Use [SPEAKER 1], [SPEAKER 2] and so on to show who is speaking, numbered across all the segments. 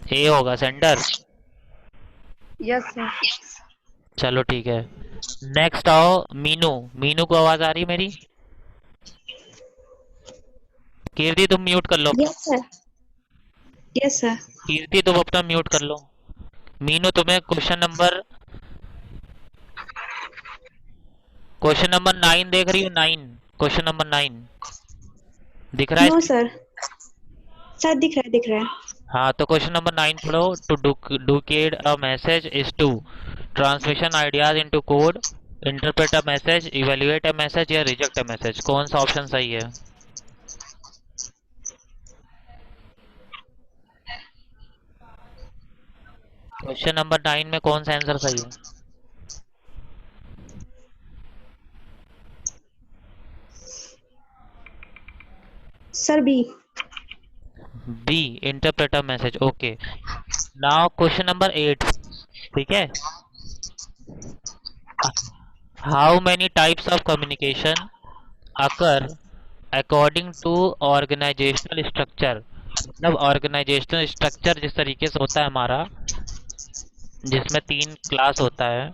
[SPEAKER 1] ए होगा sender.
[SPEAKER 2] Yes sir.
[SPEAKER 1] चलो ठीक है। नेक्स्ट आओ। मीनू। मीनू को आवाज आ रही है मेरी? कीर्ति तुम म्यूट कर लो अपना।
[SPEAKER 2] Yes sir. Yes sir.
[SPEAKER 1] Kirti तुम अपना म्यूट कर लो। मीनू तुम्हें क्वेश्चन नंबर 9 देख रही हो? 9, क्वेश्चन नंबर 9 दिख रहा है
[SPEAKER 2] नो
[SPEAKER 1] स्क्रीन?
[SPEAKER 2] सर। सर दिख रहा है, दिख रहा है।
[SPEAKER 1] हाँ तो क्वेश्चन नंबर 9 पढ़ो। To decode a message is to transmission ideas into code, interpret a message, evaluate a message या रिजेक्ट अ मैसेज। कौन सा ऑप्शन सही है? क्वेश्चन नंबर 9 में कौन सा आंसर सही है?
[SPEAKER 2] Sir B.
[SPEAKER 1] B, interpret a message. Okay. Now question number 8। ठीक है। How many types of communication occur according to organisational structure? मतलब ऑर्गेनाइजेशनल स्ट्रक्चर जिस तरीके से होता है हमारा, जिसमें 3 क्लास होता है,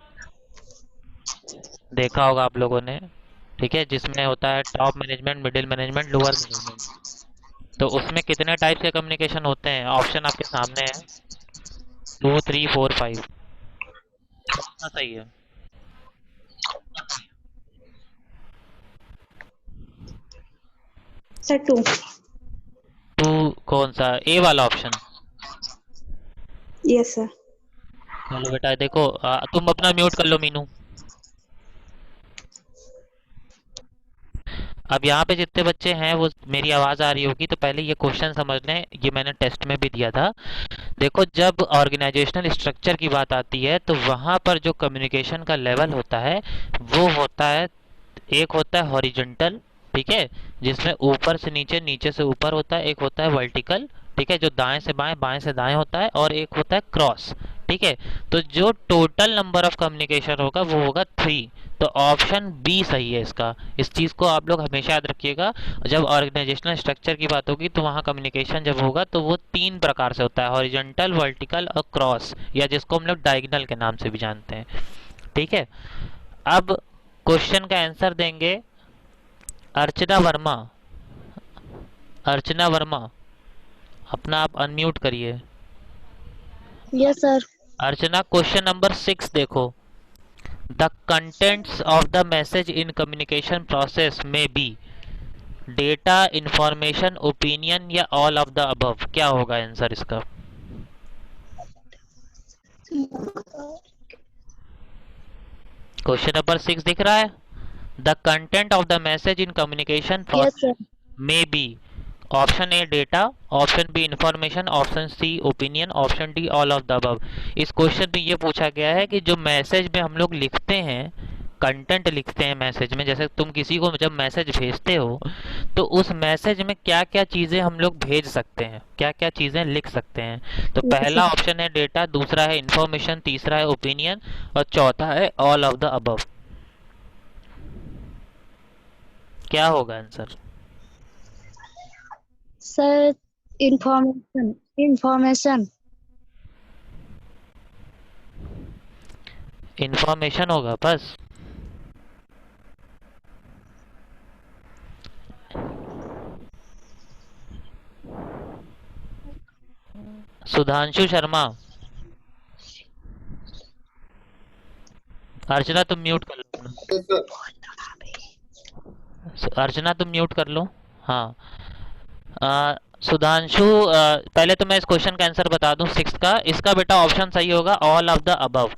[SPEAKER 1] देखा होगा आप लोगों ने। ठीक है, जिसमें होता है top management, middle management, lower management. तो उसमें कितने टाइप के कम्युनिकेशन होते हैं? ऑप्शन आपके सामने है, 2, 3, 4, 5। कौन सा सही है?
[SPEAKER 2] Sir two.
[SPEAKER 1] टू? कौन सा, ए वाला ऑप्शन?
[SPEAKER 2] Yes sir.
[SPEAKER 1] चलो बेटा देखो, तुम अपना म्यूट कर लो मीनू। अब यहाँ पे जितने बच्चे हैं वो मेरी आवाज़ आ रही होगी तो पहले ये क्वेश्चन समझ लें, ये मैंने टेस्ट में भी दिया था। देखो, जब ऑर्गेनाइजेशनल स्ट्रक्चर की बात आती है तो वहाँ पर जो कम्युनिकेशन का लेवल होता है वो होता है, एक होता है हॉरिजॉन्टल, ठीक है, जिसमें ऊपर से नीचे, नीचे से ऊपर होता है। एक होता है वर्टिकल, ठीक है, जो दाएं से बाएं, बाएं से दाएं होता है। और एक होता है क्रॉस, ठीक है। तो जो टोटल नंबर ऑफ कम्युनिकेशन होगा वो होगा 3। तो ऑप्शन बी सही है इसका। इस चीज़ को आप लोग हमेशा याद रखिएगा। जब ऑर्गेनाइजेशनल स्ट्रक्चर की बात होगी तो वहाँ कम्युनिकेशन जब होगा तो वो 3 प्रकार से होता है, हॉरिजॉन्टल, वर्टिकल और क्रॉस, या जिसको हम लोग डायगोनल के नाम से भी जानते हैं। ठीक है। अब क्वेश्चन का आंसर देंगे अर्चना वर्मा। अर्चना वर्मा, अपना आप अनम्यूट करिए।
[SPEAKER 2] Yes sir.
[SPEAKER 1] Archana, question number 6 देखो। The contents of the message in communication process may be data, information, opinion या ऑल ऑफ द अबव। क्या होगा आंसर इसका? क्वेश्चन नंबर 6 दिख रहा है? The content of the message in communication
[SPEAKER 2] yes
[SPEAKER 1] process
[SPEAKER 2] sir.
[SPEAKER 1] May be option A data, option B information, option C opinion, option D all of the above. इस question में ये पूछा गया है कि जो मैसेज में हम लोग लिखते हैं, कंटेंट लिखते हैं मैसेज में, जैसे तुम किसी को जब मैसेज भेजते हो तो उस मैसेज में क्या क्या चीज़ें हम लोग भेज सकते हैं, क्या क्या चीज़ें लिख सकते हैं। तो
[SPEAKER 2] यस
[SPEAKER 1] पहला
[SPEAKER 2] सर।
[SPEAKER 1] ऑप्शन है डेटा, दूसरा है इंफॉर्मेशन, तीसरा है ओपिनियन और चौथा है ऑल ऑफ द अबव। क्या होगा answer?
[SPEAKER 2] Sir information. Information.
[SPEAKER 1] Information होगा बस? सुधांशु शर्मा। अर्चना तुम म्यूट कर लो अपना।
[SPEAKER 3] Yes sir.
[SPEAKER 1] अर्चना तुम म्यूट कर लो। हाँ। सुधांशु, पहले तो मैं इस क्वेश्चन का आंसर बता दूं, 6 का। इसका बेटा ऑप्शन सही होगा ऑल ऑफ द अबव।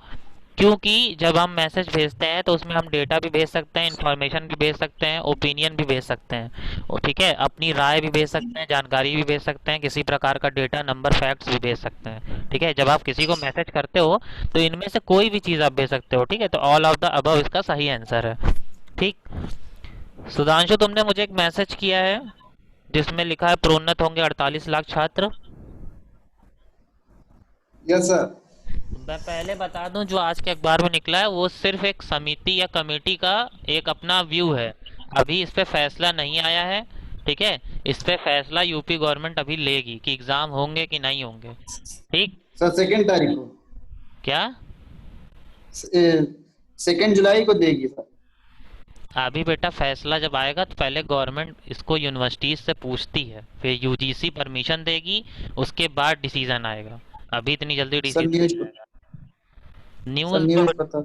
[SPEAKER 1] क्योंकि जब हम मैसेज भेजते हैं तो उसमें हम डेटा भी भेज सकते हैं, इंफॉर्मेशन भी भेज सकते हैं, ओपिनियन भी भेज सकते हैं, और ठीक है, अपनी राय भी भेज सकते हैं, जानकारी भी भेज सकते हैं, किसी प्रकार का डेटा, नंबर, फैक्ट्स भी भेज सकते हैं। ठीक है, जब आप किसी को मैसेज करते हो तो इनमें से कोई भी चीज़ आप भेज सकते हो। ठीक है, तो ऑल ऑफ द अबव इसका सही आंसर है। ठीक। सुधांशु, तुमने मुझे एक मैसेज किया है जिसमें लिखा है प्रोन्नत होंगे 48 लाख छात्र।
[SPEAKER 3] Yes sir.
[SPEAKER 1] मैं पहले बता दूं, जो आज के अखबार में निकला है वो सिर्फ एक समिति या कमेटी का एक अपना व्यू है। अभी इस पे फैसला नहीं आया है। ठीक है, इस पे फैसला यूपी गवर्नमेंट अभी लेगी कि एग्जाम होंगे कि नहीं होंगे। ठीक।
[SPEAKER 3] सर 2 तारीख को,
[SPEAKER 1] क्या?
[SPEAKER 3] 2 जुलाई को देगी सर।
[SPEAKER 1] अभी बेटा फैसला जब आएगा तो पहले गवर्नमेंट इसको यूनिवर्सिटीज से पूछती है, फिर यूजीसी परमिशन देगी, उसके बाद डिसीजन आएगा। अभी इतनी जल्दी
[SPEAKER 3] सर
[SPEAKER 1] डिसीजन
[SPEAKER 3] न्यूज,
[SPEAKER 1] नहीं आएगा।
[SPEAKER 3] सर
[SPEAKER 1] न्यूज़
[SPEAKER 3] न्यूज पता।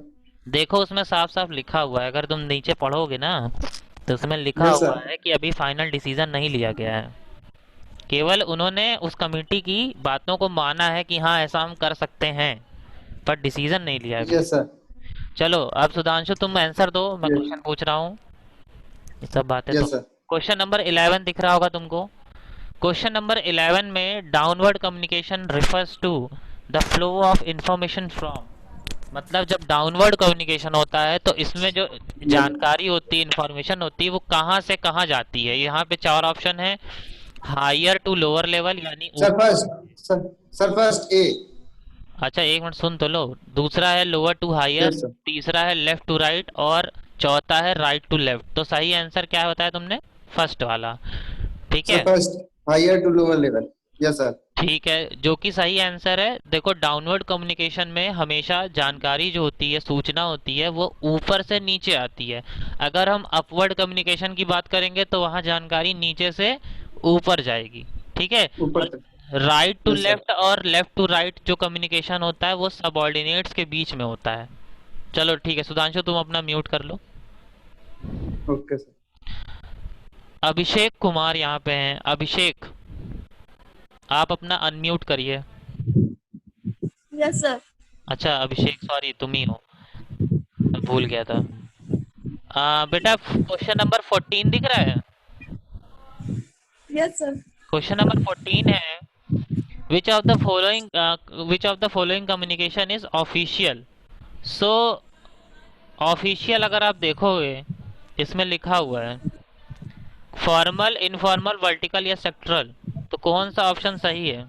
[SPEAKER 1] देखो उसमें साफ साफ लिखा हुआ है, अगर तुम नीचे पढ़ोगे ना तो उसमें लिखा
[SPEAKER 3] यस
[SPEAKER 1] हुआ
[SPEAKER 3] सर।
[SPEAKER 1] है कि अभी फाइनल डिसीजन नहीं लिया गया है। केवल उन्होंने उस कमेटी की बातों को माना है कि हाँ ऐसा हम कर सकते हैं, पर डिसीजन नहीं लिया अभी।
[SPEAKER 3] Yes sir.
[SPEAKER 1] चलो अब सुधांशु तुम आंसर दो, मैं क्वेश्चन पूछ रहा हूँ। ये सब बातें तो
[SPEAKER 3] यस सर।
[SPEAKER 1] क्वेश्चन नंबर 11 दिख रहा होगा तुमको। क्वेश्चन नंबर 11 में downward communication refers to the flow of information from, मतलब जब डाउनवर्ड कम्युनिकेशन होता है तो इसमें जो जानकारी होती है, इंफॉर्मेशन होती है, वो कहाँ से कहाँ जाती है। यहाँ पे चार ऑप्शन है, हायर टू लोअर लेवल यानी
[SPEAKER 3] sir first, sir first A.
[SPEAKER 1] अच्छा एक मिनट सुन तो लो। दूसरा है lower to higher,
[SPEAKER 3] yes sir.
[SPEAKER 1] तीसरा है लेफ्ट टू राइट, और चौथा है राइट टू लेफ्ट। तो सही आंसर क्या बताया तुमने? फर्स्ट वाला। ठीक
[SPEAKER 3] सर
[SPEAKER 1] है।
[SPEAKER 3] First, higher to lower level. Yes sir.
[SPEAKER 1] ठीक है, जो कि सही आंसर है। देखो डाउनवर्ड कम्युनिकेशन में हमेशा जानकारी जो होती है, सूचना होती है, वो ऊपर से नीचे आती है। अगर हम अपवर्ड कम्युनिकेशन की बात करेंगे तो वहाँ जानकारी नीचे से ऊपर जाएगी। ठीक है।
[SPEAKER 3] ऊपर
[SPEAKER 1] और
[SPEAKER 3] तक।
[SPEAKER 1] Right to
[SPEAKER 3] yes sir.
[SPEAKER 1] Left और लेफ्ट टू राइट जो कम्युनिकेशन होता है वो सबऑर्डिनेट्स के बीच में होता है। चलो ठीक है सुधांशु तुम अपना म्यूट कर लो।
[SPEAKER 3] Okay sir.
[SPEAKER 1] अभिषेक कुमार यहाँ पे हैं। अभिषेक आप अपना अनम्यूट करिए।
[SPEAKER 2] Yes sir.
[SPEAKER 1] अच्छा अभिषेक सॉरी तुम ही हो, मैं भूल गया था। बेटा क्वेश्चन नंबर 14 दिख रहा है।
[SPEAKER 2] Yes sir.
[SPEAKER 1] क्वेश्चन नंबर 14 है, which of the following communication is official. So official अगर आप देखोगे इसमें लिखा हुआ है फॉर्मल, इनफॉर्मल, वर्टिकल या सेक्टरल। तो कौन सा ऑप्शन सही है?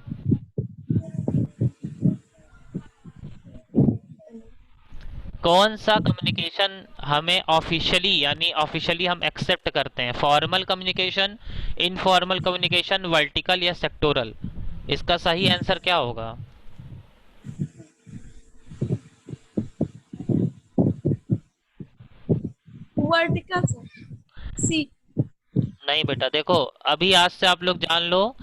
[SPEAKER 1] कौन सा कम्युनिकेशन हमें ऑफिशियली यानी ऑफिशियली हम एक्सेप्ट करते हैं? Formal communication, informal communication, vertical या सेक्टोरल। इसका सही आंसर क्या होगा?
[SPEAKER 2] Vertical sir. सी।
[SPEAKER 1] नहीं बेटा देखो, अभी आज से आप लोग जान लो,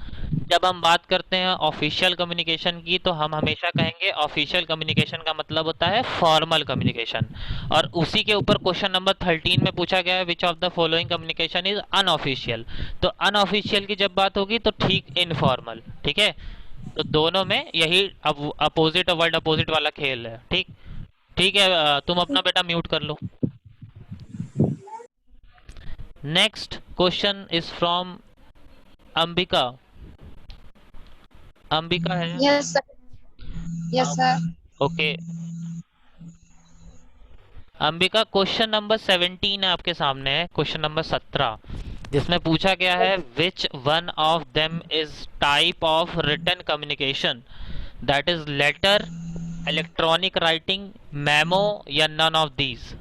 [SPEAKER 1] जब हम बात करते हैं ऑफिशियल कम्युनिकेशन की तो हम हमेशा कहेंगे ऑफिशियल कम्युनिकेशन का मतलब होता है फॉर्मल कम्युनिकेशन। और उसी के ऊपर क्वेश्चन नंबर 13 में पूछा गया है which of the following communication is unofficial. तो अनऑफिशियल की जब बात होगी तो ठीक इनफॉर्मल। ठीक है। तो दोनों में यही अपोजिट वर्ड अपोजिट वाला खेल है। ठीक। ठीक है तुम अपना बेटा म्यूट कर लो। Next question is from Ambika. Ambika है।
[SPEAKER 2] Yes sir. Yes sir.
[SPEAKER 1] Okay Ambika question number 17 है आपके सामने है, क्वेश्चन नंबर 17 जिसमें पूछा गया है which one of them is type of written communication, that is letter, electronic writing, memo या none of these.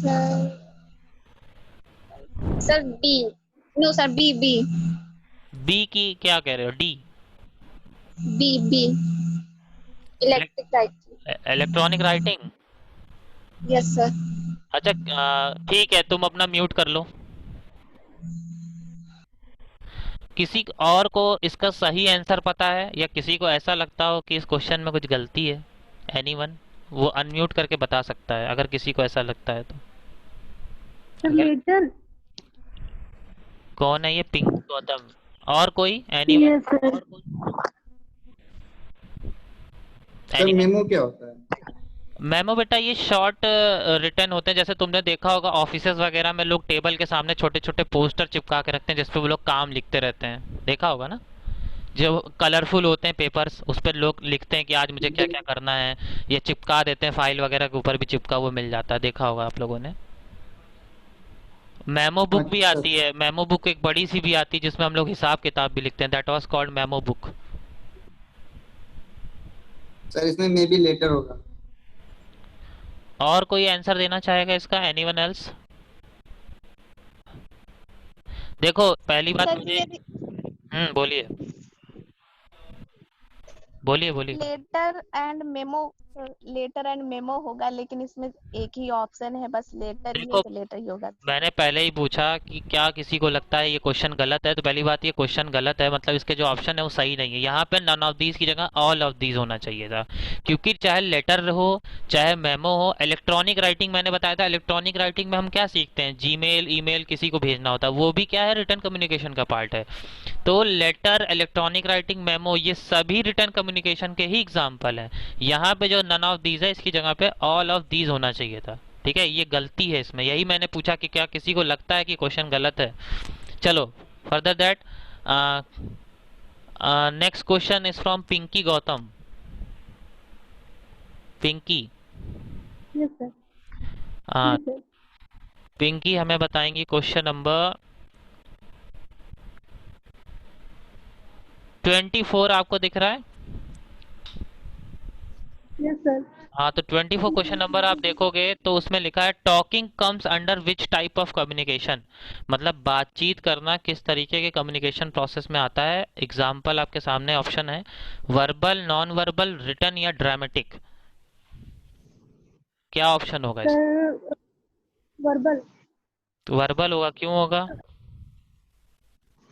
[SPEAKER 2] Sir. Sir B. No sir, B B.
[SPEAKER 1] B की क्या कह रहे हो? D
[SPEAKER 2] B B. Electric writing.
[SPEAKER 1] Electronic writing.
[SPEAKER 2] Yes sir.
[SPEAKER 1] अच्छा ठीक है तुम अपना म्यूट कर लो। किसी और को इसका सही आंसर पता है या किसी को ऐसा लगता हो कि इस क्वेश्चन में कुछ गलती है? एनीवन वो अनम्यूट करके बता सकता है अगर किसी को ऐसा लगता है तो। अगर
[SPEAKER 2] लेटर।
[SPEAKER 1] कौन है ये पिंक गौतम? और कोई? Anyone?
[SPEAKER 2] Yes sir.
[SPEAKER 3] Sir
[SPEAKER 1] anyone?
[SPEAKER 3] Memo क्या होता है?
[SPEAKER 1] मेमो बेटा ये शॉर्ट रिटर्न होते हैं। जैसे तुमने देखा होगा ऑफिसेज वगैरह में लोग टेबल के सामने छोटे छोटे पोस्टर चिपका के रखते हैं जिसपे वो लोग काम लिखते रहते हैं, देखा होगा ना? जो कलरफुल होते हैं पेपर्स उस पर लोग लिखते हैं कि आज मुझे क्या क्या करना है, ये चिपका देते हैं, फाइल वगैरह के ऊपर भी चिपका हुआ मिल जाता है, देखा होगा आप लोगों ने। मेमो बुक भी
[SPEAKER 3] अच्छा
[SPEAKER 1] आती है, मेमो बुक एक बड़ी सी भी आती है जिसमें हम लोग हिसाब किताब भी लिखते हैं, that was called memo book.
[SPEAKER 3] Sir, इसमें मे बी लेटर होगा।
[SPEAKER 1] और कोई आंसर देना चाहेगा इसका? Anyone else? देखो पहली बात
[SPEAKER 2] सर
[SPEAKER 1] मुझे
[SPEAKER 2] ये
[SPEAKER 1] बोलिए बोलिए बोलिए।
[SPEAKER 2] लेटर एंड मेमो होगा, लेकिन इसमें एक ही ऑप्शन है, बस लेटर ही है,
[SPEAKER 1] देखो
[SPEAKER 2] तो लेटर ही होगा।
[SPEAKER 1] मैंने पहले ही पूछा कि क्या किसी को लगता है ये क्वेश्चन गलत है, तो पहली बात ये क्वेश्चन गलत है, मतलब इसके जो ऑप्शन है वो सही नहीं है। यहाँ पे नन ऑफ दीज की जगह ऑल ऑफ दीज होना चाहिए था, क्योंकि चाहे लेटर हो चाहे मेमो हो, इलेक्ट्रॉनिक राइटिंग मैंने बताया था, इलेक्ट्रॉनिक राइटिंग में हम क्या सीखते हैं, जीमेल ईमेल किसी को भेजना होता है, वो भी क्या है, रिटर्न कम्युनिकेशन का पार्ट है। तो लेटर, इलेक्ट्रॉनिक राइटिंग, मेमो, ये सभी रिटर्न कम्युनिकेशन के ही एग्जाम्पल हैं। यहाँ पे जो नन ऑफ दीज है इसकी जगह पे ऑल ऑफ दीज होना चाहिए था। ठीक है, ये गलती है इसमें, यही मैंने पूछा कि क्या किसी को लगता है कि क्वेश्चन गलत है। चलो further that, next question is from Pinki Gautam. Pinki,
[SPEAKER 2] yes sir.
[SPEAKER 1] uh,
[SPEAKER 2] yes sir.
[SPEAKER 1] Pinki हमें बताएंगी क्वेश्चन नंबर 24, आपको दिख रहा है?
[SPEAKER 2] Yes sir.
[SPEAKER 1] हाँ, तो 24 क्वेश्चन नंबर आप देखोगे तो उसमें लिखा है talking comes under which type of communication, मतलब बातचीत करना किस तरीके के कम्युनिकेशन प्रोसेस में आता है। एग्जाम्पल आपके सामने ऑप्शन है, वर्बल, नॉन वर्बल, रिटन या ड्रामेटिक। क्या ऑप्शन होगा इस?
[SPEAKER 2] Sir verbal.
[SPEAKER 1] वर्बल होगा, क्यों होगा?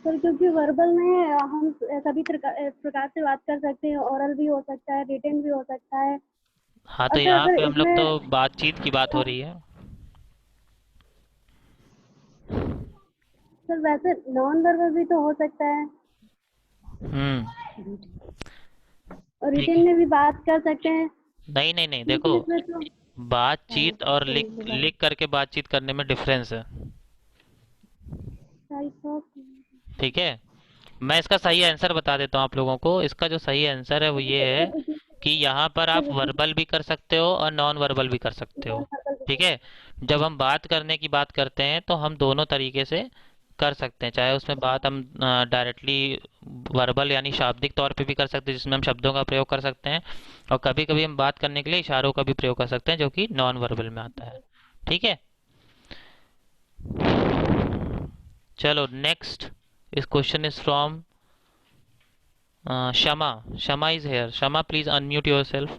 [SPEAKER 2] सर क्योंकि वर्बल में हम सभी प्रकार से बात कर सकते हैं, ओरल भी हो सकता है, रिटन भी हो सकता है।
[SPEAKER 1] हाँ, तो
[SPEAKER 2] और सर
[SPEAKER 1] यहाँ
[SPEAKER 2] अगर
[SPEAKER 1] पे हम लोग तो
[SPEAKER 2] इसमें
[SPEAKER 1] बातचीत की बात हो रही है।
[SPEAKER 2] सर वैसे नॉन वर्बल भी तो हो सकता है,
[SPEAKER 1] हम्म।
[SPEAKER 2] और
[SPEAKER 1] ठीक
[SPEAKER 2] रिटन
[SPEAKER 1] है,
[SPEAKER 2] में भी बात कर सकते हैं,
[SPEAKER 1] नहीं नहीं नहीं, देखो
[SPEAKER 2] लेकिन इसमें तो
[SPEAKER 1] बातचीत और लिख लिख करके बातचीत करने में डिफरेंस है।
[SPEAKER 2] Type of.
[SPEAKER 1] ठीक है, मैं इसका सही आंसर बता देता हूँ आप लोगों को। इसका जो सही आंसर है वो ये है कि यहाँ पर आप वर्बल भी कर सकते हो और नॉन वर्बल भी कर सकते
[SPEAKER 2] नॉन
[SPEAKER 1] हो।
[SPEAKER 2] वर्बल भी
[SPEAKER 1] ठीक
[SPEAKER 2] कर
[SPEAKER 1] है, जब हम बात करने की बात करते हैं तो हम दोनों तरीके से कर सकते हैं, चाहे उसमें बात हम डायरेक्टली वर्बल यानी शाब्दिक तौर पे भी कर सकते हैं जिसमें हम शब्दों का प्रयोग कर सकते हैं, और कभी कभी हम बात करने के लिए इशारों का भी प्रयोग कर सकते हैं जो कि नॉन वर्बल में आता है। ठीक है, चलो नेक्स्ट, इस question is from Shama. Shama is here. Shama, please unmute yourself.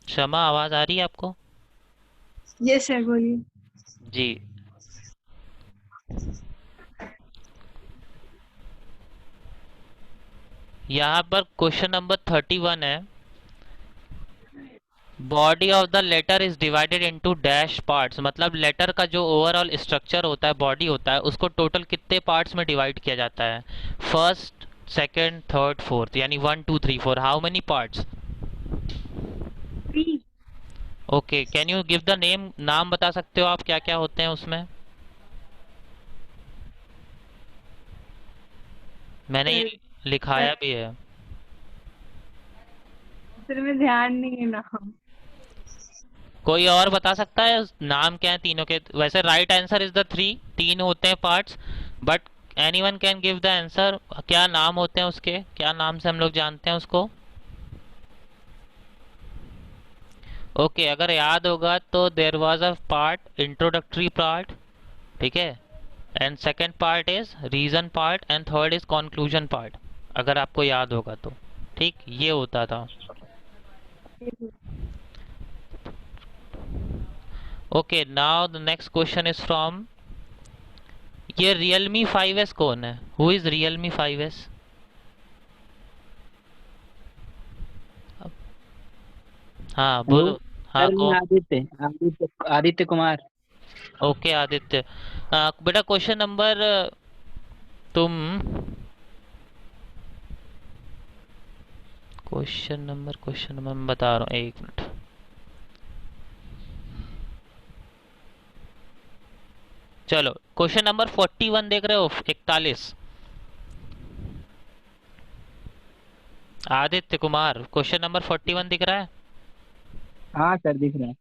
[SPEAKER 1] शमा, आवाज आ रही है आपको?
[SPEAKER 2] यस सर बोलिए।
[SPEAKER 1] जी, यहाँ पर क्वेश्चन नंबर 31 है, body of the letter is divided into dash parts, मतलब लेटर का जो ओवरऑल स्ट्रक्चर होता है, बॉडी होता है, उसको टोटल कितने पार्ट्स में डिवाइड किया जाता है? फर्स्ट, सेकंड, थर्ड, फोर्थ, यानी 1 2 3 4, how many parts?
[SPEAKER 2] Three.
[SPEAKER 1] Okay, can you give the name, नाम बता सकते हो आप क्या क्या होते हैं उसमें? मैंने ये लिखाया भी है।
[SPEAKER 2] सर में ध्यान नहीं है नाम।
[SPEAKER 1] कोई और बता सकता है नाम क्या है तीनों के? वैसे right answer is the three, तीन होते हैं parts, but anyone can give the answer. क्या नाम होते हैं उसके, क्या नाम से हम लोग जानते हैं उसको? ओके, अगर याद होगा तो there was a part, introductory part, ठीक है, and second part is reason part, and third is conclusion part, अगर आपको याद होगा तो। ठीक, ये होता था। Okay, now the next question is from, ये Realme 5S कौन है? Who is Realme 5S? हाँ
[SPEAKER 4] हेलो
[SPEAKER 1] बोलो। हाँ
[SPEAKER 4] सर, मैं
[SPEAKER 1] कौन?
[SPEAKER 4] आदित्य आदित्य कुमार।
[SPEAKER 1] ओके आदित्य, बेटा क्वेश्चन नंबर, तुम क्वेश्चन नंबर मैं बता रहा हूँ, एक मिनट। चलो क्वेश्चन नंबर 41 देख रहे हो, 41, आदित्य कुमार, क्वेश्चन नंबर 41 दिख रहा है?
[SPEAKER 4] हाँ सर, दिख रहा है।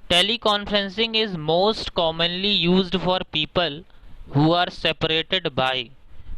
[SPEAKER 1] Teleconferencing is most commonly used for people who are separated by,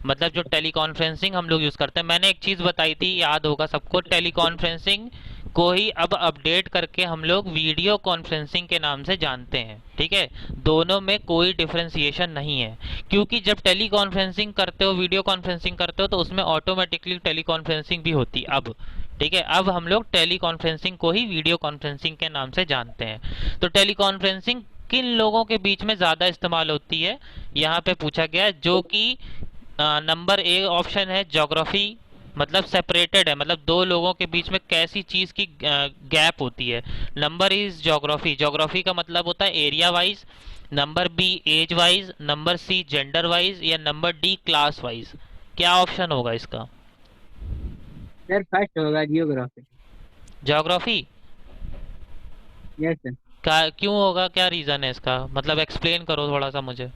[SPEAKER 1] मतलब जो टेलीकॉन्फ्रेंसिंग हम लोग यूज करते हैं, मैंने एक चीज बताई थी, याद होगा सबको, टेलीकॉन्फ्रेंसिंग को ही अब अपडेट करके हम लोग वीडियो कॉन्फ्रेंसिंग के नाम से जानते हैं। ठीक है, दोनों में कोई डिफरेंशिएशन नहीं है, क्योंकि जब टेली कॉन्फ्रेंसिंग करते हो, वीडियो कॉन्फ्रेंसिंग करते हो, तो उसमें ऑटोमेटिकली टेली कॉन्फ्रेंसिंग भी होती है अब। ठीक है, अब हम लोग टेली कॉन्फ्रेंसिंग को ही वीडियो कॉन्फ्रेंसिंग के नाम से जानते हैं। तो टेली कॉन्फ्रेंसिंग किन लोगों के बीच में ज़्यादा इस्तेमाल होती है, यहाँ पे पूछा गया है, जो कि नंबर ए ऑप्शन है ज्योग्राफी, मतलब सेपरेटेड है, मतलब दो लोगों के बीच में कैसी चीज़ की गैप होती है। नंबर इज ज्योग्राफी, ज्योग्राफी का मतलब होता है area wise. Number B age wise, number C gender wise, या नंबर डी क्लास वाइज। क्या ऑप्शन होगा इसका?
[SPEAKER 4] सर फर्स्ट होगा जियोग्राफी।
[SPEAKER 1] Geography
[SPEAKER 4] yes sir.
[SPEAKER 1] का क्यों होगा, क्या रीज़न है इसका, मतलब एक्सप्लेन करो थोड़ा सा मुझे,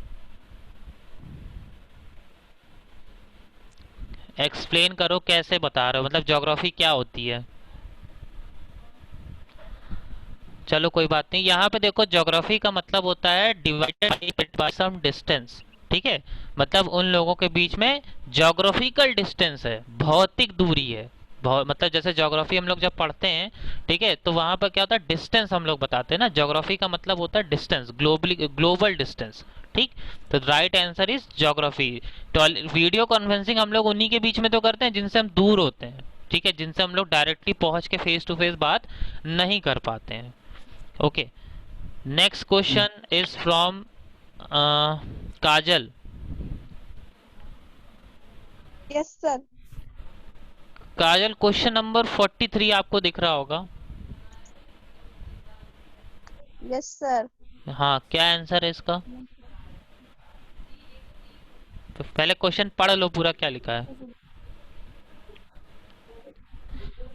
[SPEAKER 1] एक्सप्लेन करो कैसे बता रहे हो, मतलब ज्योग्राफी क्या होती है। चलो कोई बात नहीं, यहाँ पे देखो ज्योग्राफी का मतलब होता है डिवाइडेड बाय सम डिस्टेंस। ठीक है, मतलब उन लोगों के बीच में ज्योग्राफिकल डिस्टेंस है, भौतिक दूरी है। मतलब जैसे ज्योग्राफी हम लोग जब पढ़ते हैं, ठीक है, तो वहां पर क्या होता है, डिस्टेंस हम लोग बताते हैं ना। ज्योग्राफी का मतलब होता है डिस्टेंस, ग्लोबल डिस्टेंस। ठीक, तो right answer is geography. Video conferencing हम लोग उन्हीं के बीच में तो करते हैं जिनसे हम दूर होते हैं। ठीक है, जिनसे हम लोग डायरेक्टली पहुंच के फेस टू फेस बात नहीं कर पाते हैं। Okay, next question is from Kajal.
[SPEAKER 5] Yes sir.
[SPEAKER 1] Kajal, question number 43 आपको दिख रहा होगा।
[SPEAKER 5] Yes sir.
[SPEAKER 1] हाँ, क्या आंसर है इसका? तो पहले क्वेश्चन पढ़ लो पूरा, क्या लिखा है।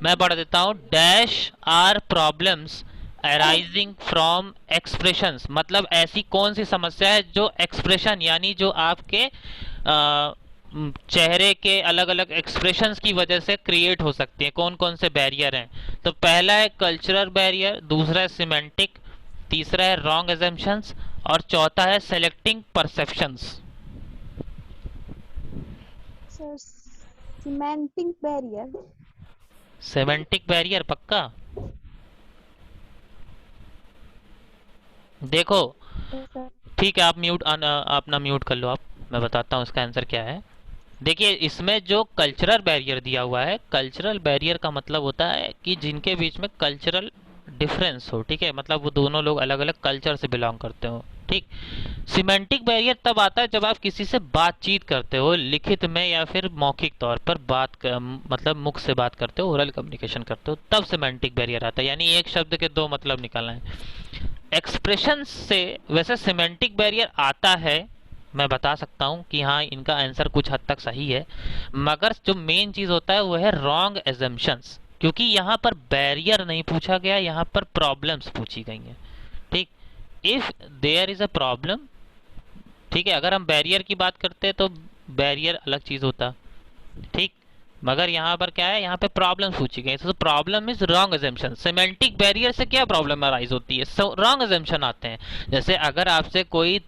[SPEAKER 1] मैं पढ़ देता हूँ। Dash are problems arising from expressions, मतलब ऐसी कौन सी समस्या है जो एक्सप्रेशन, यानी जो आपके चेहरे के अलग अलग एक्सप्रेशंस की वजह से क्रिएट हो सकती है। कौन कौन से बैरियर हैं? तो पहला है कल्चरल बैरियर, दूसरा है सिमेंटिक, तीसरा है रॉन्ग अजम्पशंस, और चौथा है selecting perceptions.
[SPEAKER 5] Sir cementing barrier.
[SPEAKER 1] Semantic barrier पक्का? देखो
[SPEAKER 5] सर
[SPEAKER 1] ठीक है, आप अपना म्यूट कर लो आप, मैं बताता हूँ इसका आंसर क्या है। देखिए, इसमें जो कल्चरल बैरियर दिया हुआ है, कल्चरल बैरियर का मतलब होता है कि जिनके बीच में कल्चरल डिफरेंस हो। ठीक है, मतलब वो दोनों लोग अलग अलग कल्चर से बिलोंग करते हो। ठीक, सिमेंटिक बैरियर तब आता है जब आप किसी से बातचीत करते हो, लिखित में या फिर मौखिक तौर पर मतलब मुख से बात करते हो, ओरल कम्युनिकेशन करते हो, तब सिमेंटिक बैरियर आता है। यानी एक शब्द के दो मतलब निकालना है। एक्सप्रेशन से वैसे सिमेंटिक बैरियर आता है, मैं बता सकता हूँ कि हाँ, इनका आंसर कुछ हद तक सही है, मगर जो मेन चीज़ होता है वो है रॉन्ग एजम्पशंस, क्योंकि यहाँ पर बैरियर नहीं पूछा गया, यहाँ पर प्रॉब्लम्स पूछी गई हैं। ठीक, if there is a problem, ठीक है, अगर हम बैरियर की बात करते हैं तो बैरियर अलग चीज़ होता। ठीक, मगर यहाँ पर क्या है, यहाँ पे प्रॉब्लम पूछी गई, तो problem is wrong assumption. Semantic barrier से क्या प्रॉब्लम अराइज होती है? रॉन्ग अजम्पशन आते हैं। जैसे अगर आपसे कोई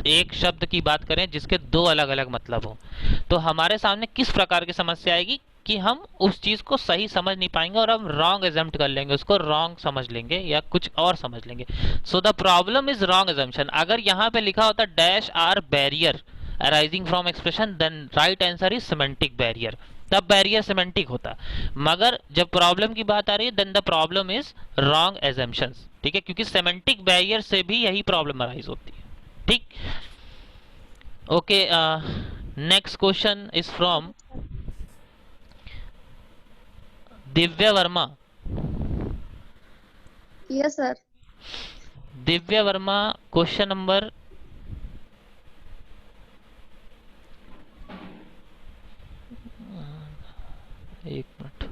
[SPEAKER 1] एक शब्द की बात करें जिसके दो अलग अलग मतलब हो, तो हमारे सामने किस प्रकार की समस्या आएगी कि हम उस चीज़ को सही समझ नहीं पाएंगे और हम रॉन्ग एजम्प्ट कर लेंगे, उसको रॉन्ग समझ लेंगे या कुछ और समझ लेंगे। So the problem is wrong assumption. अगर यहाँ पे लिखा होता dash are barrier arising from expression, then right answer is semantic barrier, तब बैरियर सिमेंटिक होता। मगर जब प्रॉब्लम की बात आ रही है, then the problem is wrong assumptions. ठीक है, क्योंकि सिमेंटिक बैरियर से भी यही प्रॉब्लम अराइज होती है। ठीक, okay, next question is from Divya Verma.
[SPEAKER 5] Yes sir.
[SPEAKER 1] Divya Verma, question number एक मिनट,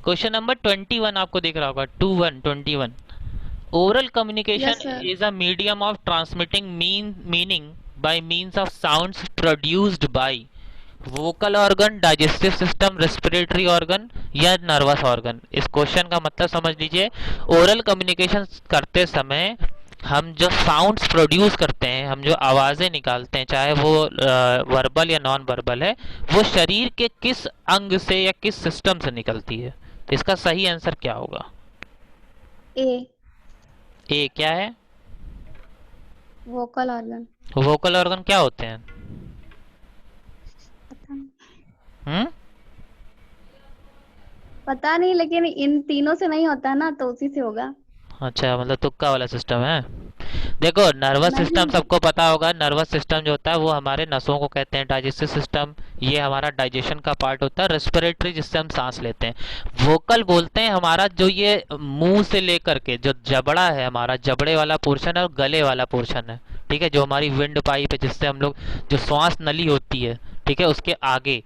[SPEAKER 1] क्वेश्चन नंबर 21 आपको दिख रहा होगा, 21। Oral
[SPEAKER 5] Yes,
[SPEAKER 1] communication
[SPEAKER 5] sir.
[SPEAKER 1] Is a medium of transmitting meaning bye means of sounds produced by vocal organ, digestive system, respiratory organ या nervous organ. इस question का मतलब समझ लीजिए, ओरल कम्युनिकेशन करते समय हम जो साउंड्स प्रोड्यूस करते हैं, हम जो आवाज़ें निकालते हैं, चाहे वो वर्बल या नॉन वर्बल है, वो शरीर के किस अंग से या किस सिस्टम से निकलती है? तो इसका सही आंसर क्या होगा?
[SPEAKER 5] ए
[SPEAKER 1] ए क्या है?
[SPEAKER 5] Vocal organ.
[SPEAKER 1] वोकल ऑर्गन क्या होते हैं? हम्म
[SPEAKER 2] पता नहीं, लेकिन इन तीनों से नहीं होता ना, तो उसी से होगा।
[SPEAKER 1] अच्छा, मतलब तुक्का वाला सिस्टम है। देखो, नर्वस सिस्टम
[SPEAKER 2] नहीं।
[SPEAKER 1] सबको पता होगा। नर्वस सिस्टम जो होता है वो हमारे नसों को कहते हैं। डाइजेस्टिव सिस्टम, ये हमारा डाइजेशन का पार्ट होता है। रेस्पिरेटरी, जिससे हम सांस लेते हैं। वोकल बोलते हैं हमारा जो ये मुंह से लेकर के जो जबड़ा है, हमारा जबड़े वाला पोर्शन है और गले वाला पोर्शन है, ठीक है, जो हमारी विंड पाइप है, जिससे हम लोग जो श्वास नली होती है, ठीक है, उसके आगे।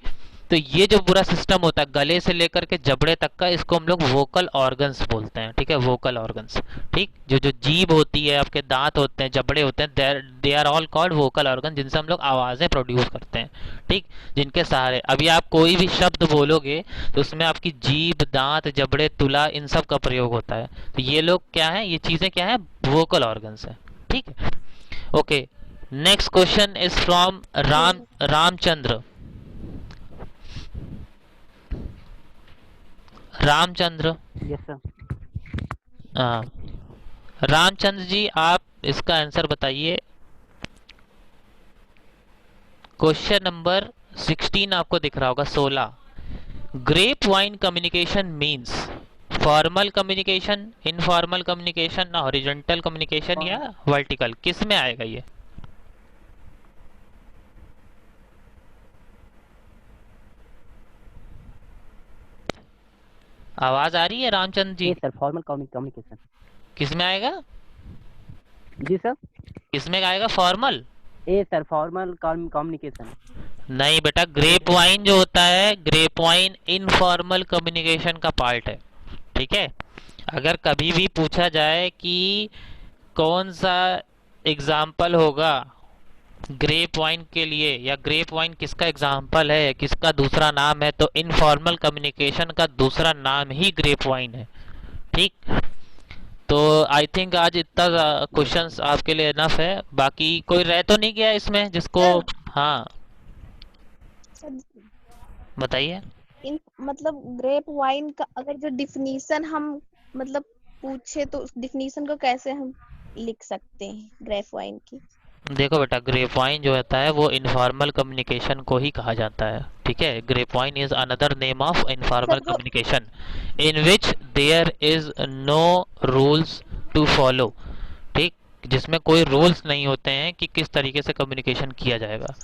[SPEAKER 1] तो ये जो पूरा सिस्टम होता है गले से लेकर के जबड़े तक का, इसको हम लोग वोकल ऑर्गन्स बोलते हैं, ठीक है, वोकल ऑर्गन्स। ठीक, जो जो जीभ होती है, आपके दांत होते हैं, जबड़े होते हैं, they are all called vocal organ, जिनसे हम लोग आवाज़ें प्रोड्यूस करते हैं। ठीक, जिनके सहारे अभी आप कोई भी शब्द बोलोगे तो उसमें आपकी जीभ, दांत, जबड़े, तुला, इन सब का प्रयोग होता है। तो ये लोग क्या है, ये चीज़ें क्या है, वोकल ऑर्गन्स है। ठीक है, okay. Next question is from Ramchandra. Ramchandra,
[SPEAKER 4] yes sir.
[SPEAKER 1] हाँ, रामचंद्र जी, आप इसका आंसर बताइए। क्वेश्चन नंबर 16 आपको दिख रहा होगा, 16। Grep wine communication means formal communication, informal communication, horizontal communication या वर्टिकल? किस में आएगा ये? आवाज आ रही है Ramchandra ji?
[SPEAKER 4] A sir, formal communication.
[SPEAKER 1] किस में आएगा?
[SPEAKER 4] जी सर।
[SPEAKER 1] किसमें आएगा formal?
[SPEAKER 4] A sir, formal communication.
[SPEAKER 1] नहीं बेटा, ग्रेप वाइन जो होता है, ग्रेप वाइन इनफॉर्मल कम्युनिकेशन का पार्ट है। ठीक है, अगर कभी भी पूछा जाए कि कौन सा एग्जाम्पल होगा ग्रेप वाइन के लिए, या ग्रेप वाइन किसका एग्जाम्पल है, किसका दूसरा नाम है, तो इनफॉर्मल कम्युनिकेशन का दूसरा नाम ही ग्रेप वाइन है। ठीक, तो आई थिंक आज इतना क्वेश्चंस आपके लिए इनफ है। बाकी कोई रह तो नहीं गया इसमें जिसको? हाँ
[SPEAKER 5] सर
[SPEAKER 1] बताइए।
[SPEAKER 5] इन मतलब ग्रेप वाइन का अगर जो डिफिनीशन हम मतलब पूछे तो उस डिफिनीशन को कैसे हम लिख सकते हैं ग्रेप वाइन की?
[SPEAKER 1] देखो बेटा, ग्रेप वाइन जो होता है वो इनफॉर्मल कम्युनिकेशन को ही कहा जाता है। ठीक है, grep vine is another name of informal
[SPEAKER 5] sir जो
[SPEAKER 1] communication in which there is no rules to follow. ठीक, जिसमें कोई रूल्स नहीं होते हैं कि किस तरीके से कम्युनिकेशन किया जाएगा।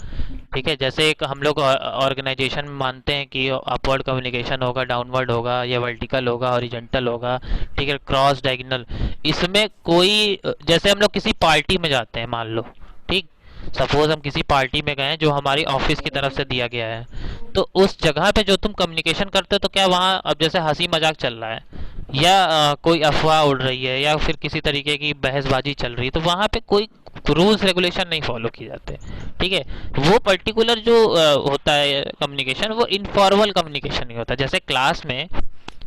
[SPEAKER 1] ठीक है, जैसे एक हम लोग ऑर्गेनाइजेशन में मानते हैं कि अपवर्ड कम्युनिकेशन होगा, डाउनवर्ड होगा, या वर्टिकल होगा, हॉरिजॉन्टल होगा, ठीक है, क्रॉस डायगोनल। इसमें कोई, जैसे हम लोग किसी पार्टी में जाते हैं, मान लो, ठीक, सपोज हम किसी पार्टी में गए जो हमारी ऑफिस की तरफ से दिया गया है, तो उस जगह पे जो तुम कम्युनिकेशन करते हो, तो क्या वहाँ अब जैसे हंसी मजाक चल रहा है, या कोई अफवाह उड़ रही है, या फिर किसी तरीके की बहसबाजी चल रही है, तो वहाँ पे कोई रूल्स रेगुलेशन नहीं फॉलो किए जाते। ठीक है, वो पर्टिकुलर जो होता है कम्युनिकेशन, वो इनफॉर्मल कम्युनिकेशन नहीं होता। जैसे क्लास में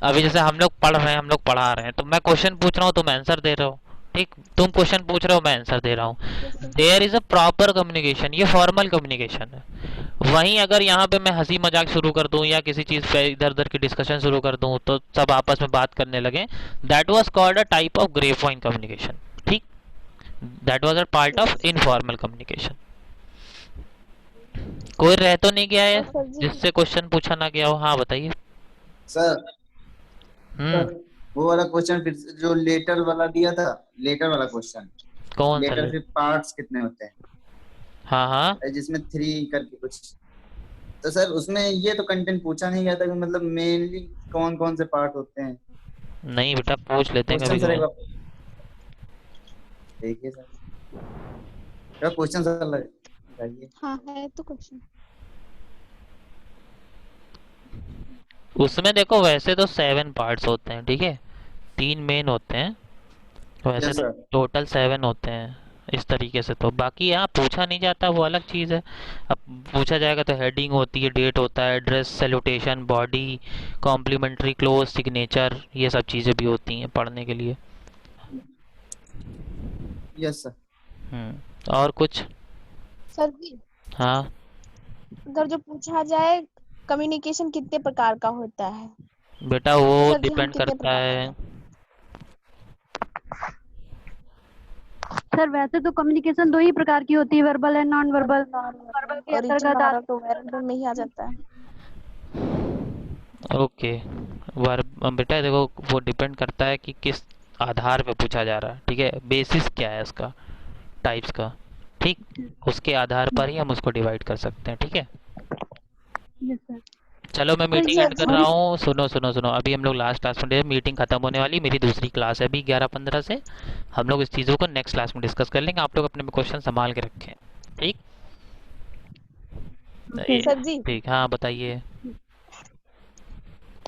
[SPEAKER 1] अभी जैसे हम लोग पढ़ रहे हैं, हम लोग पढ़ा रहे हैं, तो मैं क्वेश्चन पूछ रहा हूँ, तुम आंसर दे रहे हो। ठीक, तुम क्वेश्चन पूछ रहे हो, मैं आंसर दे रहा हूँ। There is a proper communication, ये फॉर्मल कम्युनिकेशन है। वहीं अगर यहाँ पे मैं हंसी मजाक शुरू कर दूं, या किसी चीज़ पे इधर उधर की डिस्कशन शुरू कर दूं, तो सब आपस में बात करने लगे, that was called a type of grape wine communication. ठीक, that was a part of informal communication. कोई रह तो नहीं गया है
[SPEAKER 5] सर जी
[SPEAKER 1] जिससे क्वेश्चन पूछा ना गया हो? हाँ बताइए।
[SPEAKER 3] सर
[SPEAKER 1] हम्म,
[SPEAKER 3] वो वाला क्वेश्चन फिर से जो लेटर वाला दिया था, लेटर वाला क्वेश्चन,
[SPEAKER 1] कौन सा
[SPEAKER 3] लेटर के पार्ट्स कितने होते हैं?
[SPEAKER 1] हाँ हाँ,
[SPEAKER 3] जिसमें 3 करके कुछ, तो सर उसमें ये तो कंटेंट पूछा नहीं गया था कि मतलब मेनली कौन कौन से पार्ट होते हैं।
[SPEAKER 1] नहीं बेटा, पूछ लेते हैं
[SPEAKER 3] क्वेश्चन
[SPEAKER 1] कभी
[SPEAKER 3] सर एक
[SPEAKER 1] कभी।
[SPEAKER 3] बार देखिए सर, क्या क्वेश्चन सर बताइए।
[SPEAKER 5] हाँ है तो क्वेश्चन।
[SPEAKER 1] उसमें देखो, वैसे तो 7 पार्ट्स होते हैं, ठीक है, 3 मेन होते हैं, वैसे
[SPEAKER 3] यस
[SPEAKER 1] तो
[SPEAKER 3] सर।
[SPEAKER 1] टोटल 7 होते हैं इस तरीके से। तो बाकी यहाँ पूछा नहीं जाता, वो अलग चीज़ है। अब पूछा जाएगा तो हेडिंग होती है, डेट होता है, address, salutation, body, complimentary close, signature, ये सब चीज़ें भी होती हैं पढ़ने के लिए।
[SPEAKER 3] Yes sir.
[SPEAKER 1] और कुछ?
[SPEAKER 5] सर जी
[SPEAKER 1] हाँ
[SPEAKER 5] अगर जो पूछा जाए कम्युनिकेशन कितने प्रकार का होता है,
[SPEAKER 1] बेटा,
[SPEAKER 5] तो
[SPEAKER 1] वो
[SPEAKER 5] सर जी हम
[SPEAKER 1] डिपेंड
[SPEAKER 5] कितने
[SPEAKER 1] करता
[SPEAKER 5] प्रकार
[SPEAKER 1] है।
[SPEAKER 5] बताएं?
[SPEAKER 2] सर वैसे तो कम्युनिकेशन 2 ही प्रकार की होती है, verbal and non verbal. Verbal के
[SPEAKER 5] और रिटन
[SPEAKER 2] अंतर्गत
[SPEAKER 5] हमारा तो वेरिएबल में ही आ जाता है।
[SPEAKER 1] ओके, बेटा देखो, वो डिपेंड करता है कि किस आधार पे पूछा जा रहा है, ठीक है, बेसिस क्या है उसका, टाइप्स का, ठीक, उसके आधार पर ही हम उसको डिवाइड कर सकते हैं, ठीक है।
[SPEAKER 2] Yes sir.
[SPEAKER 1] चलो मैं मीटिंग
[SPEAKER 5] सर
[SPEAKER 1] एंड कर
[SPEAKER 5] जी
[SPEAKER 1] रहा हूँ, सुनो सुनो सुनो, अभी हम लोग लास्ट क्लास में, मीटिंग खत्म होने वाली, मेरी दूसरी क्लास है अभी 11:15 से। हम लोग इस चीज़ों को नेक्स्ट क्लास में डिस्कस कर लेंगे, आप लोग अपने क्वेश्चन संभाल के रखें, ठीक।
[SPEAKER 5] सर जी
[SPEAKER 1] ठीक, हाँ बताइए,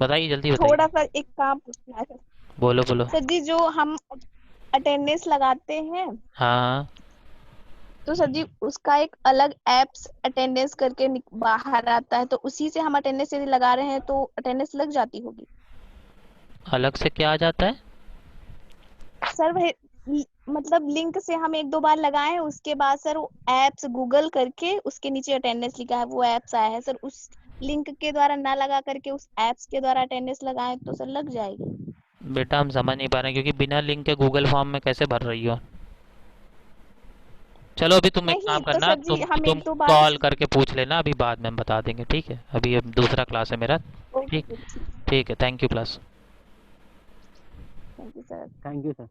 [SPEAKER 1] बताइए जल्दी बताइए।
[SPEAKER 5] थोड़ा सा एक काम पूछना है।
[SPEAKER 1] बोलो बोलो।
[SPEAKER 5] सर जी जो हम अटेंडेंस लगाते हैं,
[SPEAKER 1] हाँ
[SPEAKER 5] तो सर जी उसका एक अलग एप्स अटेंडेंस करके बाहर आता है, तो उसी से हम अटेंडेंस यदि लगा रहे हैं तो अटेंडेंस लग जाती होगी।
[SPEAKER 1] अलग से क्या आ जाता है?
[SPEAKER 5] सर वह मतलब लिंक से हम 1-2 बार लगाए, उसके बाद सर वो एप्स गूगल करके उसके नीचे अटेंडेंस लिखा है, वो एप्स आया है सर, उस लिंक के द्वारा ना लगा करके उस एप्स के द्वारा अटेंडेंस लगाए तो सर लग जाएगी।
[SPEAKER 1] बेटा हम समझ नहीं पा रहे हैं, क्योंकि बिना लिंक के गूगल फॉर्म में कैसे भर रही हो। चलो अभी तुम एक
[SPEAKER 5] नहीं
[SPEAKER 1] काम
[SPEAKER 5] तो
[SPEAKER 1] करना,
[SPEAKER 5] सर जी
[SPEAKER 1] तुम
[SPEAKER 5] हम
[SPEAKER 1] तुम
[SPEAKER 5] 1-2 बार।
[SPEAKER 1] कॉल करके पूछ लेना, अभी बाद में हम बता देंगे, ठीक है, अभी अब दूसरा क्लास है मेरा। ठीक,
[SPEAKER 5] ओके ठीक,
[SPEAKER 1] ठीक है, thank you plus.
[SPEAKER 5] Thank you sir.
[SPEAKER 4] Thank you sir.